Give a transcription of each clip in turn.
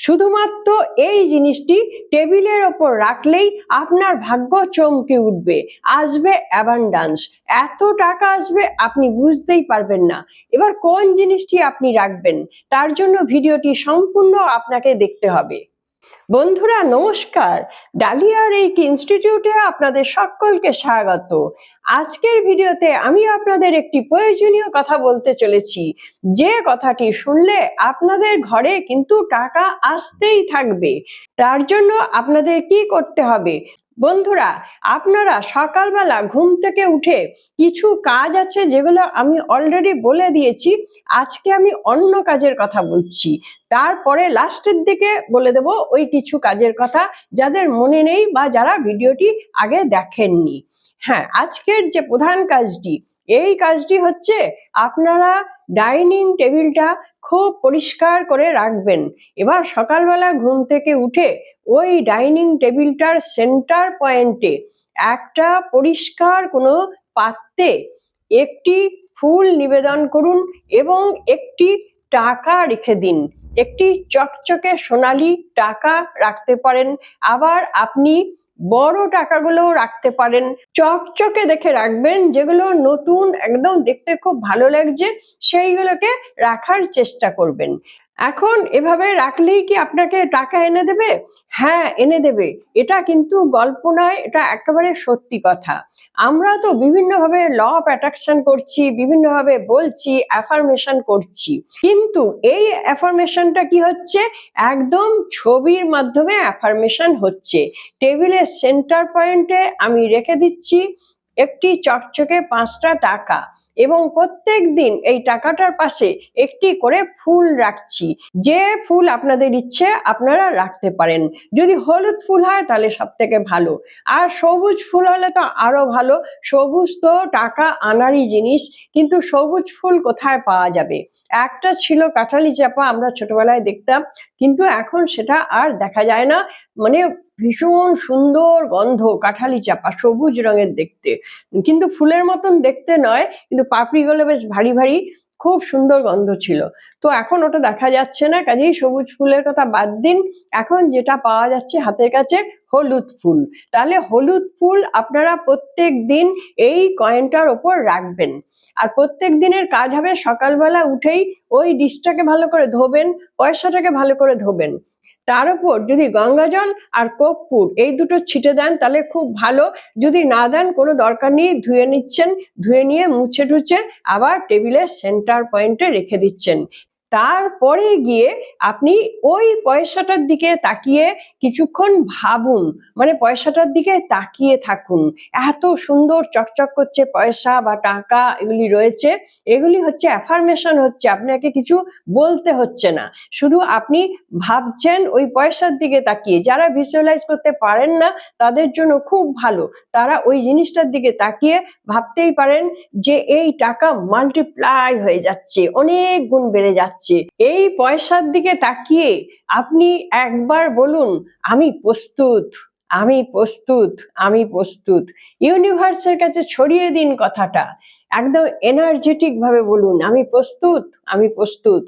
শুধুমাত্র এই জিনিসটি টেবিলের ওপর রাখলেই আপনার ভাগ্য চমকে উঠবে, আসবে অ্যাবান্ডান্স, এত টাকা আসবে আপনি বুঝতেই পারবেন না। এবার কোন জিনিসটি আপনি রাখবেন তার জন্য ভিডিওটি সম্পূর্ণ আপনাকে দেখতে হবে। বন্ধুরা নমস্কার, ডালিয়া রেকি ইনস্টিটিউটে আপনাদের সকলকে স্বাগত। আজকের ভিডিওতে আমি আপনাদের একটি প্রয়োজনীয় কথা বলতে চলেছি, যে কথাটি শুনলে আপনাদের ঘরে কিন্তু টাকা আসতেই থাকবে। তার জন্য আপনাদের কি করতে হবে বন্ধুরা, আপনারা সকালবেলা ঘুম থেকে উঠে কিছু কাজ আছে যেগুলো আমি অলরেডি বলে দিয়েছি, আজকে আমি অন্য কাজের কথা বলছি। তারপরে লাস্টের দিকে বলে দেব ওই কিছু কাজের কথা যাদের মনে নেই বা যারা ভিডিওটি আগে দেখেননি। হ্যাঁ, আজকের যে প্রধান কাজটি, এই কাজটি হচ্ছে আপনারা ডাইনিং টেবিলটা খুব পরিষ্কার করে রাখবেন। এবার সকালবেলা ঘুম থেকে উঠে ওই ডাইনিং টেবিলটার সেন্টার পয়েন্টে একটা পরিষ্কার কোনো পাত্রে একটি ফুল নিবেদন করুন এবং একটি টাকা রেখে দিন। একটি চকচকে সোনালী টাকা রাখতে পারেন, আবার আপনি বড় টাকাগুলো রাখতে পারেন। চকচকে দেখে রাখবেন, যেগুলো নতুন একদম দেখতে খুব ভালো লাগছে সেইগুলোকে রাখার চেষ্টা করবেন। এখন এভাবে রাখলেই কি আপনাকে টাকা এনে দেবে? হ্যাঁ, এনে দেবে। এটা কিন্তু গল্প নয়, এটা একেবারে সত্যি কথা। আমরা তো বিভিন্নভাবে ল অফ অ্যাট্রাকশন করছি, বিভিন্নভাবে বলছি, অ্যাফার্মেশন করছি, কিন্তু এই অ্যাফার্মেশনটা কি হচ্ছে, একদম ছবির মাধ্যমে অ্যাফার্মেশন হচ্ছে। টেবিলের সেন্টার পয়েন্টে আমি রেখে দিচ্ছি একটি চকচকে 5টা টাকা, এবং প্রত্যেক দিন এই টাকাটার পাশে একটি করে ফুল রাখছি। যে ফুল আপনাদের ইচ্ছে আপনারা রাখতে পারেন। যদি হলুদ ফুল হয় তাহলে সব থেকে ভালো, আর সবুজ ফুল হলে তো আরো ভালো। সবুজ তো টাকা আনারই জিনিস, কিন্তু সবুজ ফুল কোথায় পাওয়া যাবে? একটা ছিল কাঁঠালি চাপা, আমরা ছোটবেলায় দেখতাম, কিন্তু এখন সেটা আর দেখা যায় না। মানে ভীষণ সুন্দর গন্ধ কাঁঠালি চাপা, সবুজ রঙের দেখতে, কিন্তু ফুলের মতন দেখতে নয়, কিন্তু পাপড়িগুলো বেশ ভারী ভারী, খুব সুন্দর গন্ধ ছিল। তো এখন ওটা দেখা যাচ্ছে না, কাজেই সবুজ ফুলের কথা বাদ দিন। এখন যেটা পাওয়া যাচ্ছে হাতের কাছে, হলুদ ফুল। তাহলে হলুদ ফুল আপনারা প্রত্যেক দিন এই কয়েনটার ওপর রাখবেন। আর প্রত্যেক দিনের কাজ হবে সকালবেলা উঠেই ওই ডিশটাকে ভালো করে ধোবেন, পয়সাটাকে ভালো করে ধোবেন। তার উপর যদি গঙ্গা জল আর কর্পূর এই দুটো ছিটে দেন তাহলে খুব ভালো। যদি না দেন কোনো দরকার নেই, ধুয়ে নিচ্ছেন, ধুয়ে নিয়ে মুছে টুছে আবার টেবিলের সেন্টার পয়েন্টে রেখে দিচ্ছেন। তারপরে গিয়ে আপনি ওই পয়সাটার দিকে তাকিয়ে কিছুক্ষণ ভাবুন, মানে পয়সাটার দিকে তাকিয়ে থাকুন। এত সুন্দর চকচক করছে পয়সা বা টাকা এগুলি রয়েছে, এগুলি হচ্ছে অ্যাফার্মেশন হচ্ছে, আপনাকে কিছু বলতে হচ্ছে না, শুধু আপনি ভাবছেন ওই পয়সার দিকে তাকিয়ে। যারা ভিজুয়ালাইজ করতে পারেন না তাদের জন্য খুব ভালো, তারা ওই জিনিসটার দিকে তাকিয়ে ভাবতেই পারেন যে এই টাকা মাল্টিপ্লাই হয়ে যাচ্ছে, অনেক গুণ বেড়ে যাচ্ছে। এই পয়সার দিকে তাকিয়ে আপনি একবার বলুন, আমি প্রস্তুত, আমি প্রস্তুত, আমি প্রস্তুত। ইউনিভার্সের কাছে ছড়িয়ে দিন কথাটা, একদম এনার্জেটিক ভাবে বলুন, আমি প্রস্তুত, আমি প্রস্তুত।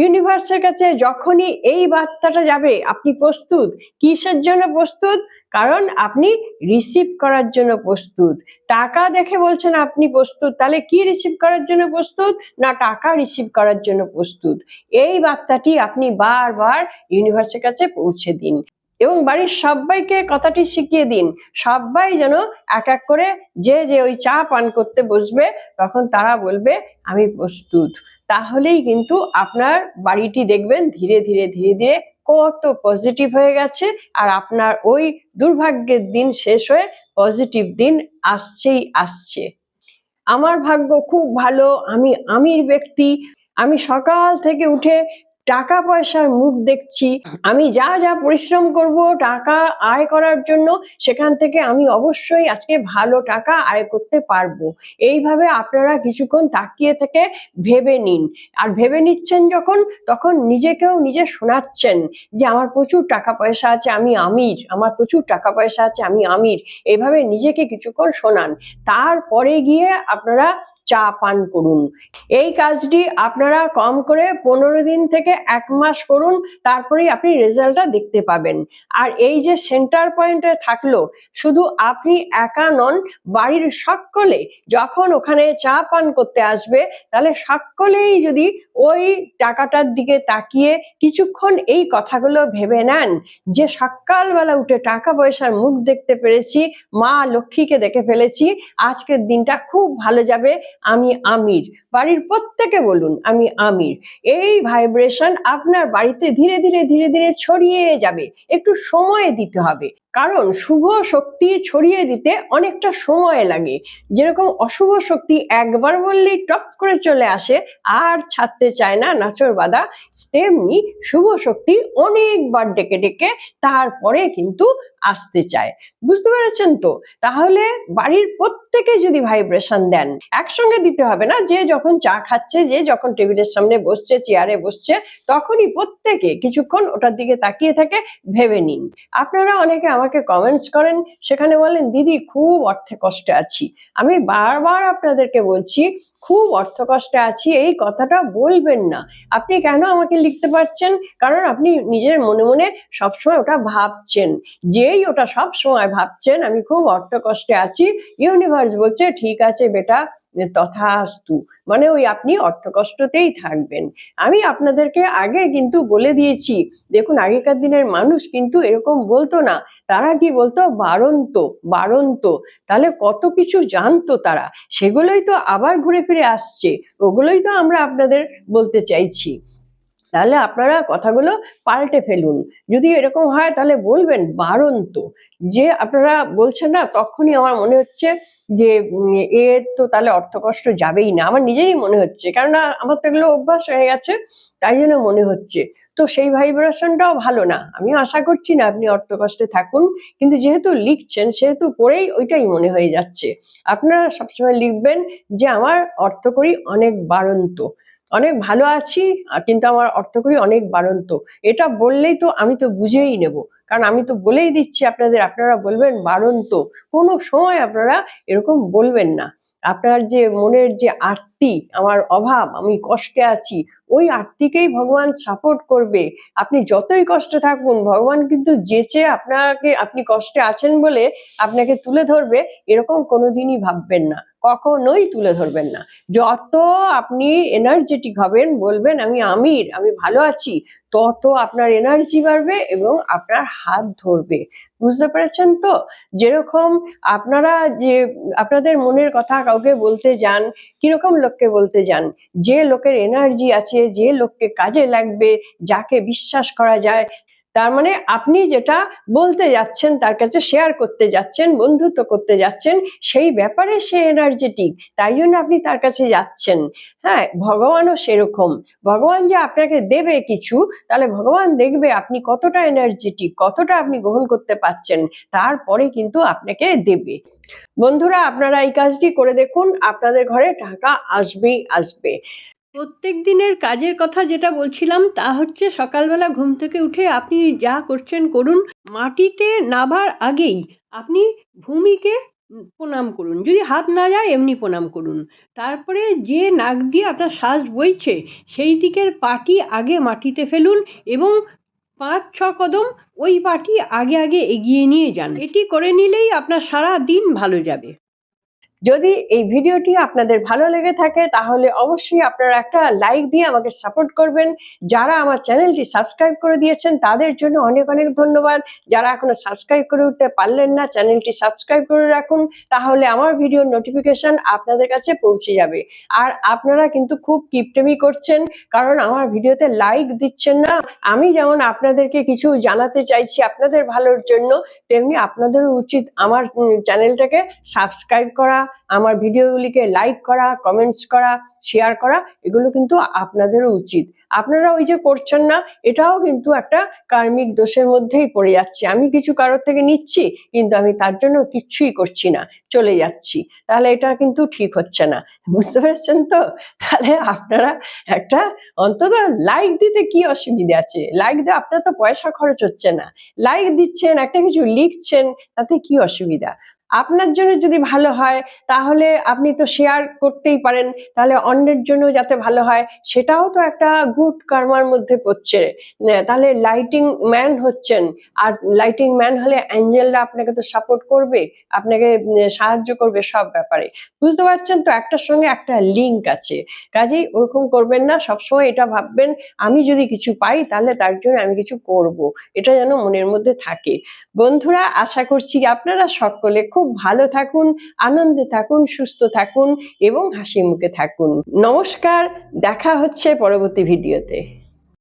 ইউনিভার্সের কাছে যখনই এই বার্তাটা যাবে, আপনি প্রস্তুত। কিসের জন্য প্রস্তুত? কারণ আপনি রিসিভ করার জন্য প্রস্তুত। টাকা দেখে বলছেন আপনি প্রস্তুত, তাহলে কি রিসিভ করার জন্য প্রস্তুত? না, টাকা রিসিভ করার জন্য প্রস্তুত। এই বার্তাটি আপনি বারবার ইউনিভার্সের কাছে পৌঁছে দিন এবং বাড়ির সবাইকে কথাটি শিখিয়ে দিন। সবাই যেন এক এক করে যে যে ওই চা পান করতে বসবে তখন তারা বলবে আমি প্রস্তুত। তাহলেই কিন্তু আপনার বাড়িটি দেখবেন ধীরে ধীরে ধীরে ধীরে কত পজিটিভ হয়ে গেছে, আর আপনার ওই দুর্ভাগ্যের দিন শেষ হয়ে পজিটিভ দিন আসছেই আসছে। আমার ভাগ্য খুব ভালো, আমি আমির ব্যক্তি, আমি সকাল থেকে উঠে টাকা পয়সার মুখ দেখছি, আমি যা যা পরিশ্রম করব টাকা আয় করার জন্য সেখান থেকে আমি অবশ্যই আজকে ভালো টাকা আয় করতে পারবো। এইভাবে আপনারা কিছুক্ষণ তাকিয়ে থেকে ভেবে নিন। আর ভেবে নিচ্ছেন যখন, তখন নিজেকেও নিজে শোনাচ্ছেন যে আমার প্রচুর টাকা পয়সা আছে, আমি আমির, আমার প্রচুর টাকা পয়সা আছে, আমি আমির। এইভাবে নিজেকে কিছুক্ষণ শোনান, তারপরে গিয়ে আপনারা চা পান করুন। এই কাজটি আপনারা কম করে 15 দিন থেকে 1 মাস করুন, তারপরেই আপনি রেজাল্টটা দেখতে পাবেন। আর এই যে সেন্টার পয়েন্টে থাকলো, শুধু আপনি একা নন, বাড়ির সকলে যখন ওখানে চা পান করতে আসবে, তাহলে সকলেই যদি ওই টাকাটার দিকে তাকিয়ে কিছুক্ষণ এই কথাগুলো ভেবে নেন যে সকালবেলা উঠে টাকা পয়সার মুখ দেখতে পেরেছি, মা লক্ষ্মীকে দেখে ফেলেছি, আজকের দিনটা খুব ভালো যাবে, আমি আমির। বাড়ির প্রত্যেকে বলুন আমি আমির। এই ভাইব্রেশন আপনার বাড়িতে ধীরে ধীরে ধীরে ধীরে ছড়িয়ে যাবে। একটু সময় দিতে হবে, কারণ শুভ শক্তি ছড়িয়ে দিতে অনেকটা সময় লাগে। যেরকম অশুভ শক্তি একবার বললেই টপ করে চলে আসে আর ছাড়তে চায় না নাচর বাঁধা, তেমনি শুভ শক্তি অনেকবার ডেকে ডেকে তারপরে কিন্তু আসতে চায়। বুঝতে পেরেছেন তো? তাহলে বাড়ির প্রত্যেকে যদি ভাইব্রেশন দেন, একসঙ্গে দিতে হবে না, যে যখন চা খাচ্ছে, যে যখন টেবিলের সামনে বসছে, চেয়ারে বসছে, তখনই প্রত্যেকে কিছুক্ষণ ওটার দিকে তাকিয়ে থেকে ভেবে নিন। আপনারা অনেকে আমাকে কমেন্টস করেন, সেখানে বলেন দিদি খুব অর্থে কষ্টে আছি। আমি বারবার আপনাদেরকে বলছি, খুব অর্থ কষ্টে আছি এই কথাটা বলবেন না। আপনি কেন আমাকে লিখতে পারছেন? কারণ আপনি নিজের মনে মনে সবসময় ওটা ভাবছেন। যেই ওটা সব সময় ভাবছেন আমি খুব অর্থ কষ্টে আছি, ইউনিভার্স বলছে ঠিক আছে বেটা, তথাস্তু, মানে ওই আপনি অর্থকষ্টতেই থাকবেন। আমি আপনাদেরকে আগে কিন্তু বলে দিয়েছি, দেখুন আগেকার দিনের মানুষ কিন্তু এরকম বলতো না, তারা কি বলতো বারন্ত বারন্ত, তাহলে কত কিছু জানতো তারা, সেগুলোই তো আবার ঘুরে ফিরে আসছে, ওগুলোই তো আমরা আপনাদের বলতে চাইছি। তাহলে আপনারা কথাগুলো পাল্টে ফেলুন। যদি এরকম হয় তাহলে বলবেন বারন্ত। যে আপনারা বলছেন না, তখনই আমার মনে হচ্ছে যে এর তো তাহলে অর্থকষ্ট যাবেই না, আমার নিজেই মনে হচ্ছে, কারণ আমার তো এগুলো অভ্যাস হয়ে গেছে, তাই জন্য মনে হচ্ছে। তো সেই ভাইব্রেশনটাও ভালো না। আমি আশা করছি না আপনি অর্থকষ্টে থাকুন, কিন্তু যেহেতু লিখছেন সেহেতু পড়েই ওইটাই মনে হয়ে যাচ্ছে। আপনারা সবসময় লিখবেন যে আমার অর্থকড়ি অনেক বাড়ন্ত, অনেক ভালো আছি, কিন্তু আমার অর্থকড়ি অনেক বাড়ন্ত। এটা বললেই তো আমি তো বুঝেই নেব, কারণ আমি তো বলেই দিচ্ছি আপনাদের, আপনারা বলবেন বাড়ন্ত। কোনো সময় আপনারা এরকম বলবেন না। আপনার যে মনের যে আরতি, আমার অভাব, আমি কষ্টে আছি, ওই আরতিকেই ভগবান সাপোর্ট করবে। আপনি যতই কষ্টে থাকুন, ভগবান কিন্তু যেচে আপনাকে, আপনি কষ্টে আছেন বলে আপনাকে তুলে ধরবে, এরকম কোনোদিনই ভাববেন না, কখনোই তুলে ধরবেন না। যত আপনি এনার্জেটিক হবেন, বলবেন আমি আমির, আমি ভালো আছি, তত আপনার এনার্জি বাড়বে এবং আপনার হাত ধরবে। বুঝতে পেরেছেন তো? যেরকম আপনারা যে আপনাদের মনের কথা কাউকে বলতে যান, কিরকম লোককে বলতে যান? যে লোকের এনার্জি আছে, যে লোককে কাজে লাগবে, যাকে বিশ্বাস করা যায়, তার মানে আপনি যেটা বলতে যাচ্ছেন, তার কাছে শেয়ার করতে যাচ্ছেন, বন্ধুত্ব করতে যাচ্ছেন, সেই ব্যাপারে সে এনার্জেটিক, তাই জন্য আপনি তার কাছে যাচ্ছেন। হ্যাঁ, ভগবানও সেরকম। ভগবান যে আপনাকে দেবে কিছু, তাহলে ভগবান দেখবে আপনি কতটা এনার্জেটিক, কতটা আপনি গ্রহণ করতে পারছেন, তারপরে কিন্তু আপনাকে দেবে। বন্ধুরা, আপনারা এই কাজটি করে দেখুন, আপনাদের ঘরে টাকা আসবেই আসবে। প্রত্যেক দিনের কাজের কথা যেটা বলছিলাম, তা হচ্ছে সকালবেলা ঘুম থেকে উঠে আপনি যা করছেন করুন, মাটিতে নাবার আগেই আপনি ভূমিকে প্রণাম করুন। যদি হাত না যায় এমনি প্রণাম করুন। তারপরে যে নাক দিয়ে আপনার শ্বাস বইছে সেই দিকের পাটি আগে মাটিতে ফেলুন এবং 5-6 কদম ওই পাটি আগে আগে এগিয়ে নিয়ে যান। এটি করে নিলেই আপনার সারা দিন ভালো যাবে। যদি এই ভিডিওটি আপনাদের ভালো লেগে থাকে তাহলে অবশ্যই আপনারা একটা লাইক দিয়ে আমাকে সাপোর্ট করবেন। যারা আমার চ্যানেলটি সাবস্ক্রাইব করে দিয়েছেন তাদের জন্য অনেক অনেক ধন্যবাদ। যারা এখনো সাবস্ক্রাইব করে উঠতে পারলেন না, চ্যানেলটি সাবস্ক্রাইব করে রাখুন, তাহলে আমার ভিডিওর নোটিফিকেশন আপনাদের কাছে পৌঁছে যাবে। আর আপনারা কিন্তু খুব কিপটেমি করছেন, কারণ আমার ভিডিওতে লাইক দিচ্ছেন না। আমি যেমন আপনাদেরকে কিছু জানাতে চাইছি আপনাদের ভালোর জন্য, তেমনি আপনাদেরও উচিত আমার চ্যানেলটাকে সাবস্ক্রাইব করা, আমার ভিডিওগুলিকে লাইক করা, কমেন্টস করা, শেয়ার করা, এগুলো কিন্তু আপনাদেরও উচিত। আপনারা ওই যে করছেন না, এটাও কিন্তু একটা কার্মিক দোষের মধ্যেই পড়ে যাচ্ছে। আমি কিছু কারোর থেকে নিচ্ছি, কিন্তু আমি তার জন্য কিচ্ছুই করছি না, চলে যাচ্ছি, তাহলে এটা কিন্তু ঠিক হচ্ছে না। বুঝতে পেরেছেন তো? তাহলে আপনারা একটা অন্তত লাইক দিতে কি অসুবিধা আছে? লাইক দিয়ে আপনার তো পয়সা খরচ হচ্ছে না, লাইক দিচ্ছেন, একটা কিছু লিখছেন, তাতে কি অসুবিধা? আপনার জন্য যদি ভালো হয় তাহলে আপনি তো শেয়ার করতেই পারেন, তাহলে অন্যের জন্য যাতে ভালো হয় সেটাও তো একটা গুড কর্মার মধ্যে পড়ছে। তাহলে লাইটিং ম্যান হচ্ছেন, আর লাইটিং ম্যান হলে অ্যাঞ্জেলরা আপনাকে তো সাপোর্ট করবে, আপনাকে সাহায্য করবে সব ব্যাপারে। বুঝতে পারছেন তো, একটার সঙ্গে একটা লিঙ্ক আছে। কাজেই ওরকম করবেন না, সবসময় এটা ভাববেন আমি যদি কিছু পাই তাহলে তার জন্য আমি কিছু করব, এটা যেন মনের মধ্যে থাকে। বন্ধুরা, আশা করছি আপনারা সকলে খুব ভালো থাকুন, আনন্দে থাকুন, সুস্থ থাকুন এবং হাসি মুখে থাকুন। নমস্কার, দেখা হচ্ছে পরবর্তী ভিডিওতে।